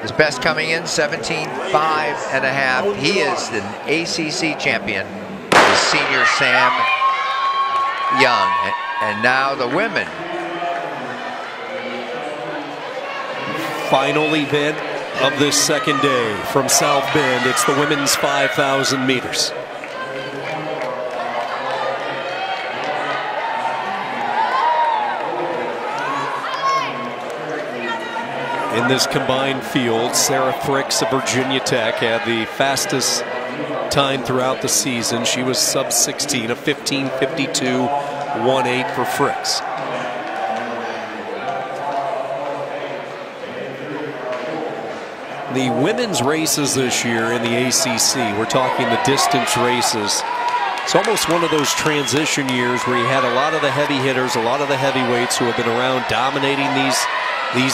His best coming in 17.5.5. He is an ACC champion. The senior Sam Young. And now the women. Final event of this second day from South Bend. It's the women's 5,000 meters. In this combined field, Sara Freix of Virginia Tech had the fastest time throughout the season. She was sub-16, a 15:52.18 for Freix. The women's races this year in the ACC, we're talking the distance races. It's almost one of those transition years where you had a lot of the heavy hitters, a lot of the heavyweights who have been around dominating these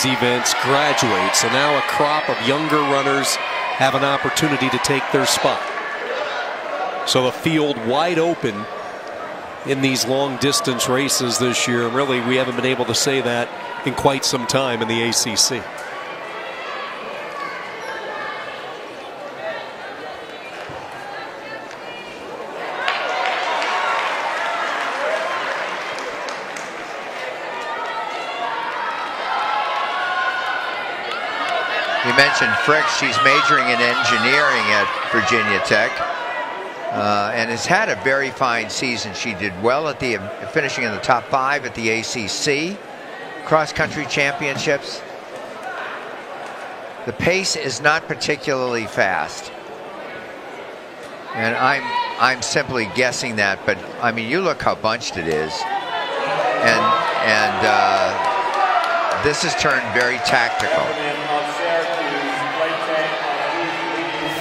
events graduate. So now a crop of younger runners have an opportunity to take their spot. So the field wide open in these long distance races this year. And really, we haven't been able to say that in quite some time in the ACC. You mentioned Freix. She's majoring in engineering at Virginia Tech and has had a very fine season. She did well at the finishing in the top 5 at the ACC cross-country championships. The pace is not particularly fast, and I'm simply guessing that. But I mean, you look how bunched it is, and this has turned very tactical.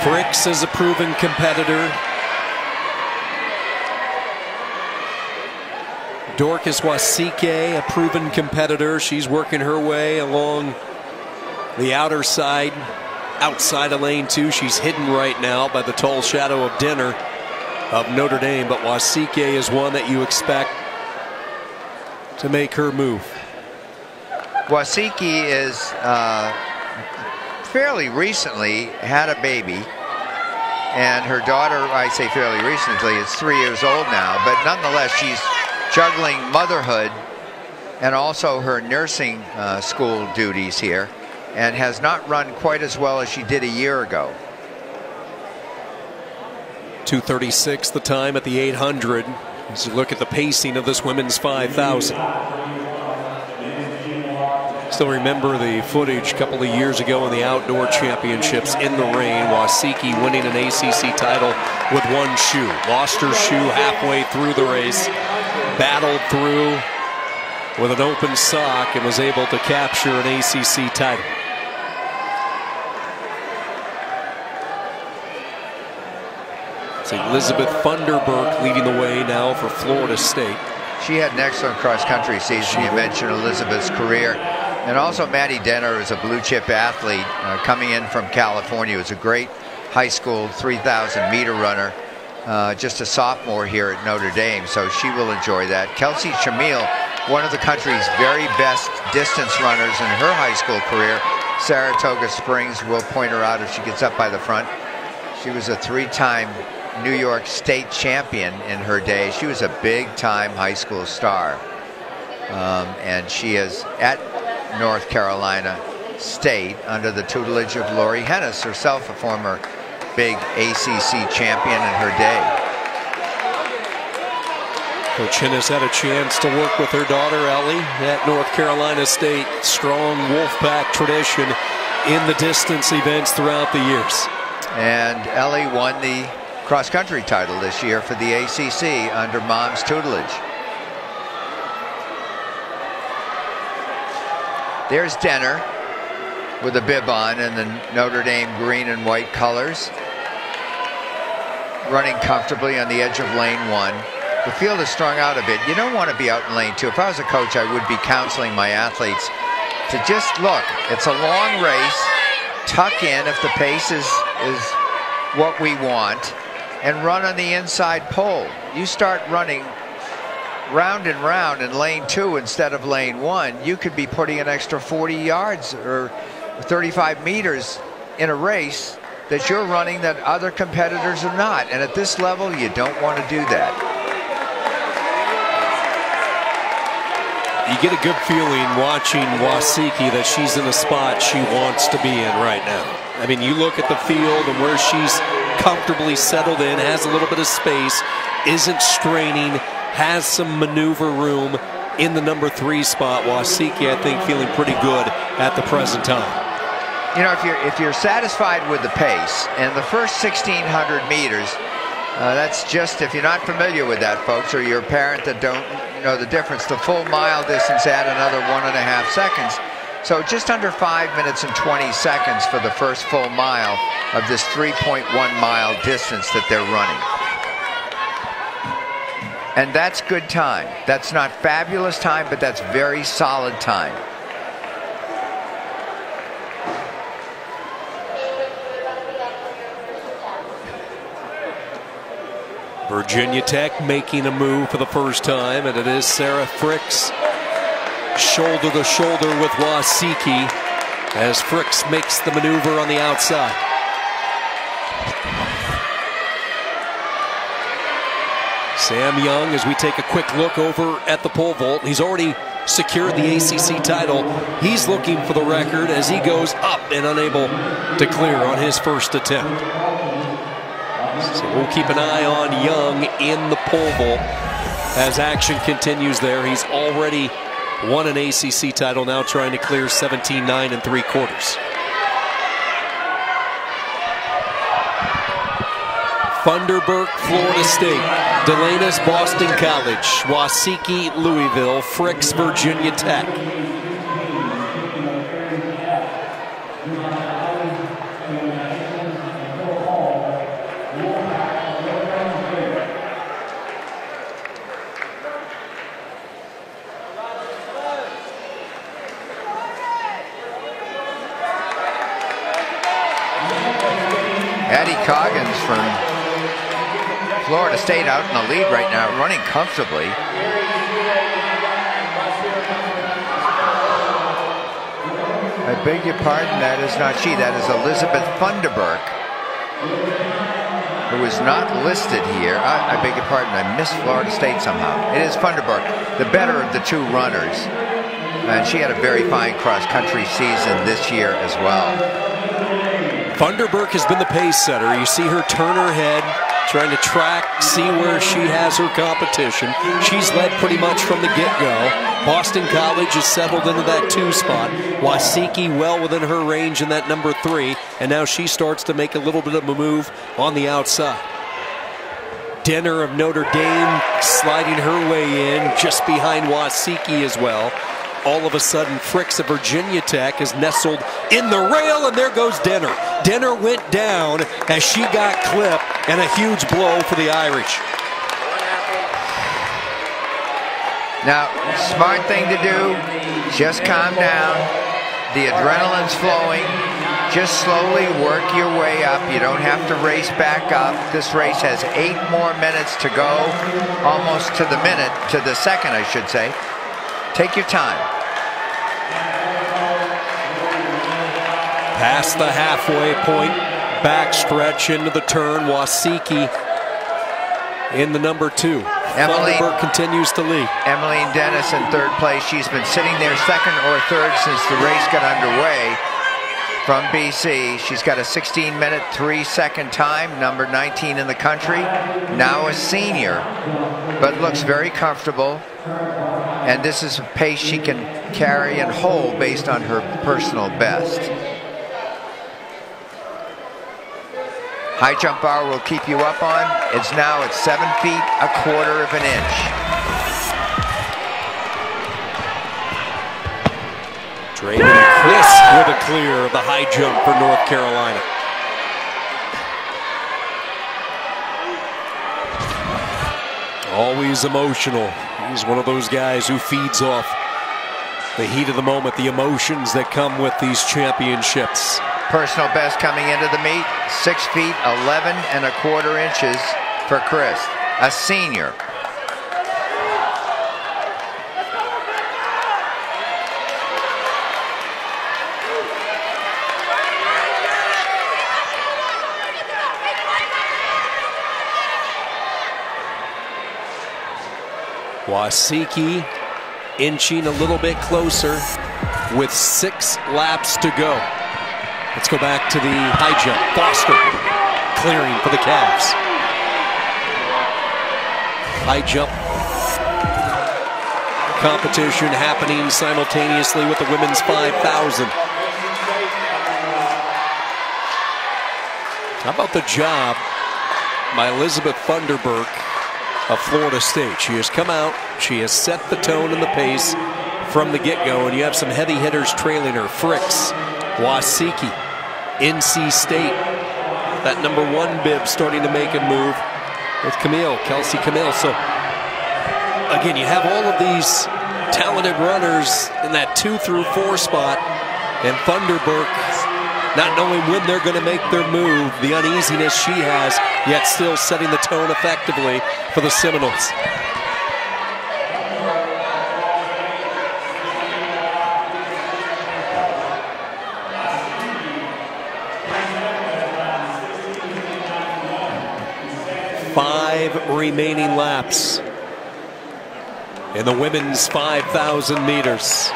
Freix is a proven competitor. Dorcas WASIKE, a proven competitor. She's working her way along the outer side, outside of lane 2. She's hidden right now by the tall shadow of Dinner of Notre Dame, but WASIKE is one that you expect to make her move. WASIKE is fairly recently had a baby, and her daughter, I say fairly recently, is 3 years old now, but nonetheless she's juggling motherhood and also her nursing school duties here, and has not run quite as well as she did a year ago. 2:36 the time at the 800 as you look at the pacing of this women's 5,000. Still remember the footage a couple of years ago in the outdoor championships in the rain. WASIKE winning an ACC title with one shoe. Lost her shoe halfway through the race. Battled through with an open sock and was able to capture an ACC title. It's Elizabeth Funderburk leading the way now for Florida State. She had an excellent cross-country season. You mentioned Elizabeth's career. And also Maddy is a blue-chip athlete coming in from California. Was a great high school 3,000-meter runner. Just a sophomore here at Notre Dame, so she will enjoy that. Kelsey CHMIEL, one of the country's very best distance runners in her high school career. Saratoga Springs will point her out if she gets up by the front. She was a 3-time New York State champion in her day. She was a big-time high school star. And she is at North Carolina State under the tutelage of Lori Hennis, herself a former big ACC champion in her day. Coach Hennis had a chance to work with her daughter Ellie at North Carolina State. Strong Wolfpack tradition in the distance events throughout the years. And Ellie won the cross-country title this year for the ACC under Mom's tutelage. There's Denner with a bib on in the Notre Dame green and white colors, running comfortably on the edge of lane 1. The field is strung out a bit. You don't want to be out in lane 2. If I was a coach, I would be counseling my athletes to just look. It's a long race. Tuck in if the pace is what we want, and run on the inside pole. You start running round and round in lane 2 instead of lane 1, you could be putting an extra 40 yards or 35 meters in a race that you're running that other competitors are not. And at this level, you don't want to do that. You get a good feeling watching WASIKE that she's in a spot she wants to be in right now. I mean, you look at the field and where she's comfortably settled in, has a little bit of space, isn't straining, has some maneuver room in the number 3 spot. WASIKE, I think, feeling pretty good at the present time. You know, if you're satisfied with the pace and the first 1,600 meters, that's just, if you're not familiar with that, folks, or you're a parent that don't know the difference, the full mile distance add another 1.5 seconds. So just under 5 minutes and 20 seconds for the first full mile of this 3.1 mile distance that they're running. And that's good time. That's not fabulous time, but that's very solid time. Virginia Tech making a move for the first time, and it is Sara Freix shoulder to shoulder with WASIKE as Freix makes the maneuver on the outside. Sam Young, as we take a quick look over at the pole vault, he's already secured the ACC title. He's looking for the record as he goes up and unable to clear on his first attempt. So we'll keep an eye on Young in the pole vault as action continues there. He's already won an ACC title, now trying to clear 17.9 3/4. FUNDERBURK, Florida State. DELANIS, Boston College. WASIKE, Louisville. Freix, Virginia Tech. COGGINS from Florida State out in the lead right now, running comfortably. I beg your pardon, that is not she, that is Elizabeth FUNDERBURK, who is not listed here. I beg your pardon, I missed Florida State somehow. It is FUNDERBURK, the better of the two runners. And she had a very fine cross-country season this year as well. FUNDERBURK has been the pace setter. You see her turn her head, trying to track, see where she has her competition. She's led pretty much from the get-go. Boston College is settled into that 2 spot. WASIKE well within her range in that number 3, and now she starts to make a little bit of a move on the outside. Denner of Notre Dame sliding her way in just behind WASIKE as well. All of a sudden, Freix of Virginia Tech is nestled in the rail, and there goes Denner. Denner went down as she got clipped, and a huge blow for the Irish. Now, smart thing to do, just calm down. The adrenaline's flowing. Just slowly work your way up. You don't have to race back up. This race has 8 more minutes to go, almost to the minute, to the second, I should say. Take your time. Past the halfway point, backstretch into the turn. WASIKE in the number 2. FUNDERBURK continues to lead. Emeline Dennis in 3rd place. She's been sitting there 2nd or 3rd since the race got underway from BC. She's got a 16-minute, 3-second time, number 19 in the country. Now a senior, but looks very comfortable. And this is a pace she can carry and hold based on her personal best. High jump bar will keep you up on. It's now at 7 feet, 1/4 of an inch. Draven Chris with a clear of the high jump for North Carolina. Always emotional. He's one of those guys who feeds off the heat of the moment, the emotions that come with these championships. Personal best coming into the meet, 6 feet, 11 1/4 inches for Chris, a senior. WASIKE inching a little bit closer with 6 laps to go. Let's go back to the high jump. Foster clearing for the Cavs. High jump competition happening simultaneously with the women's 5,000. How about the job by Elizabeth Funderburk of Florida State? She has come out, she has set the tone and the pace from the get-go, and you have some heavy hitters trailing her. Freix, WASIKE, NC State. That #1 bib starting to make a move with Kelsey CHMIEL. So, again, you have all of these talented runners in that 2 through 4 spot, and Funderburk not knowing when they're going to make their move, the uneasiness she has, yet still setting the tone effectively for the Seminoles. Five remaining laps in the women's 5,000 meters.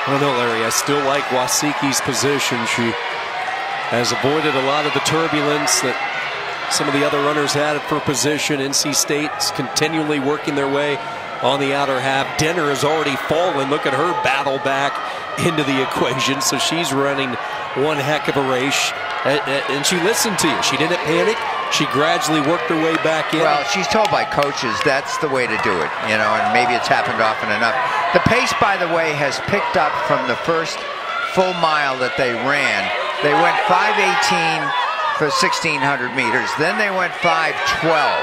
I don't know, Larry. I still like WASIKE's position. She has avoided a lot of the turbulence that some of the other runners had for position. NC State's continually working their way on the outer half. Denner has already fallen. Look at her battle back into the equation. So she's running one heck of a race. And she listened to you. She didn't panic. She gradually worked her way back in. Well, she's told by coaches that's the way to do it, you know, and maybe it's happened often enough. The pace, by the way, has picked up from the first full mile that they ran. They went 5:18 for 1,600 meters. Then they went 5:12.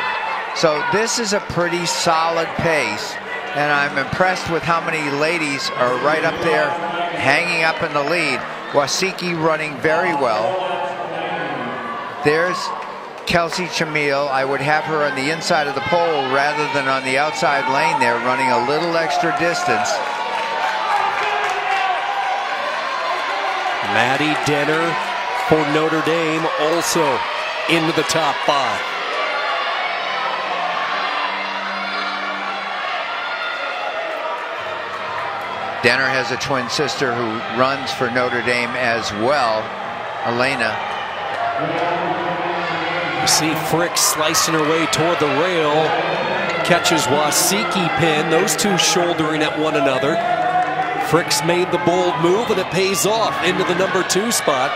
So this is a pretty solid pace, and I'm impressed with how many ladies are right up there hanging up in the lead. WASIKE running very well. There's Kelsey CHMIEL. I would have her on the inside of the pole rather than on the outside lane there, running a little extra distance. Maddy Denner for Notre Dame also into the top 5. Denner has a twin sister who runs for Notre Dame as well, Elena. You see Freix slicing her way toward the rail, catches WASIKE pin, those two shouldering at one another. Freix made the bold move, and it pays off into the #2 spot.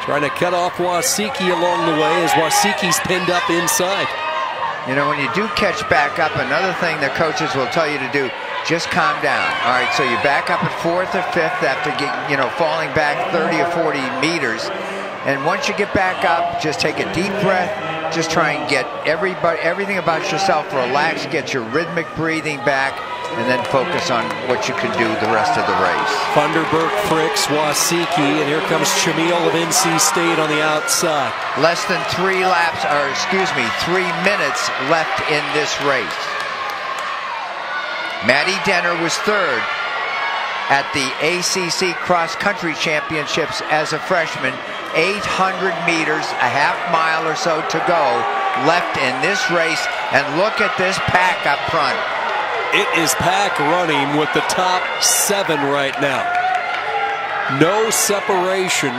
Trying to cut off WASIKE along the way as WASIKE's pinned up inside. You know, when you do catch back up, another thing that coaches will tell you to do, just calm down. All right, so you back up at 4th or 5th after falling back 30 or 40 meters. And once you get back up, just take a deep breath. Just try and get everything about yourself relaxed, get your rhythmic breathing back, and then focus on what you can do the rest of the race. Funderburk, Freix, WASIKE, and here comes CHMIEL of NC State on the outside. Less than 3 minutes left in this race. Maddy Denner was 3rd at the ACC Cross Country Championships as a freshman. 800 meters, a half mile or so to go left in this race, and look at this pack up front. It is pack running with the top 7 right now. No separation.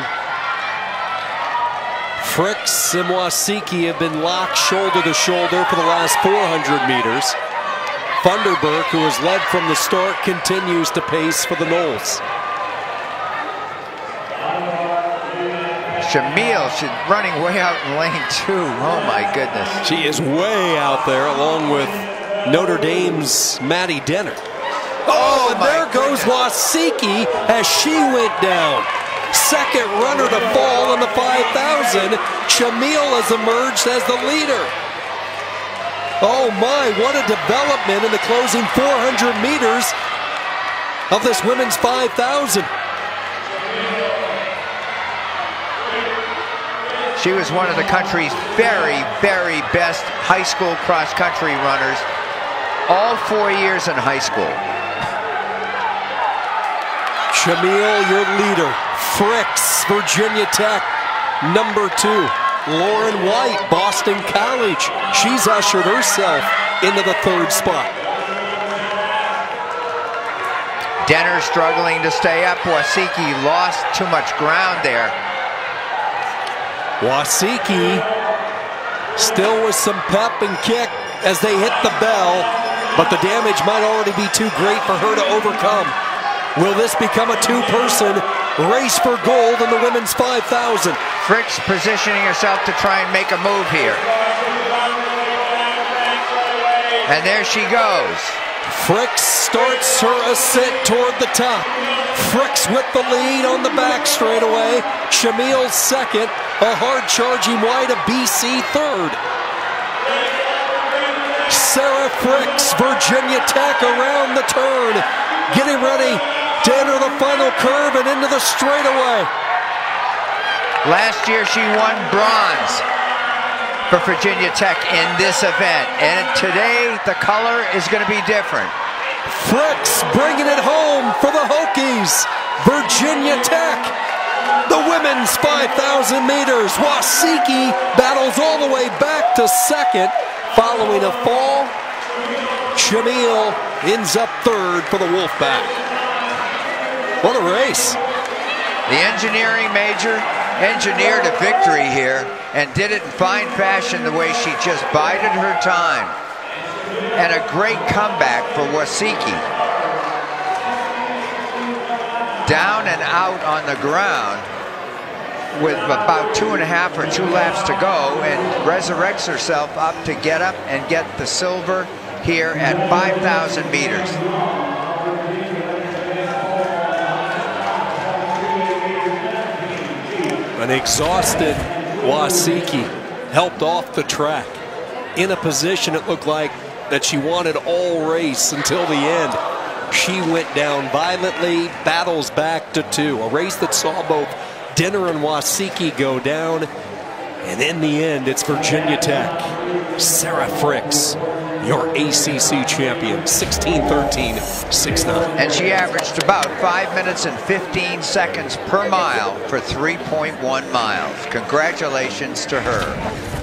Freix and WASIKE have been locked shoulder to shoulder for the last 400 meters. Funderburk, who has led from the start, continues to pace for the Noles. CHMIEL, she's running way out in lane 2. Oh my goodness. She is way out there along with Notre Dame's Maddy Denner. Oh, and there goes WASIKE as she went down. Second runner to fall in the 5,000. CHMIEL has emerged as the leader. Oh my, what a development in the closing 400 meters of this women's 5,000. She was one of the country's very, very best high school cross-country runners, all 4 years in high school. CHMIEL, your leader. Freix, Virginia Tech, number 2. Lauren White, Boston College. She's ushered herself into the 3rd spot. Denner struggling to stay up. WASIKE lost too much ground there. WASIKE still with some pep and kick as they hit the bell, but the damage might already be too great for her to overcome. Will this become a 2-person race for gold in the women's 5,000? Freix positioning herself to try and make a move here. And there she goes. Freix starts her ascent toward the top. Freix with the lead on the back straightaway. CHMIEL second. A hard-charging White of BC third. Sara Freix, Virginia Tech around the turn. Getting ready to enter the final curve and into the straightaway. Last year she won bronze for Virginia Tech in this event, and today the color is going to be different. Freix bringing it home for the Hokies. Virginia Tech, the women's 5,000 meters. WASIKE battles all the way back to second following a fall. CHMIEL ends up third for the Wolfpack. What a race. The engineering major engineered a victory here and did it in fine fashion, the way she just bided her time. And a great comeback for WASIKE. Down and out on the ground with about 2.5 or 2 laps to go, and resurrects herself up to get up and get the silver here at 5,000 meters. An exhausted WASIKE helped off the track in a position it looked like that she wanted all race until the end. She went down violently, battles back to 2. A race that saw both Denner and WASIKE go down. And in the end, it's Virginia Tech. Sara Freix, your ACC champion, 16:13, 6:9. And she averaged about 5 minutes and 15 seconds per mile for 3.1 miles. Congratulations to her.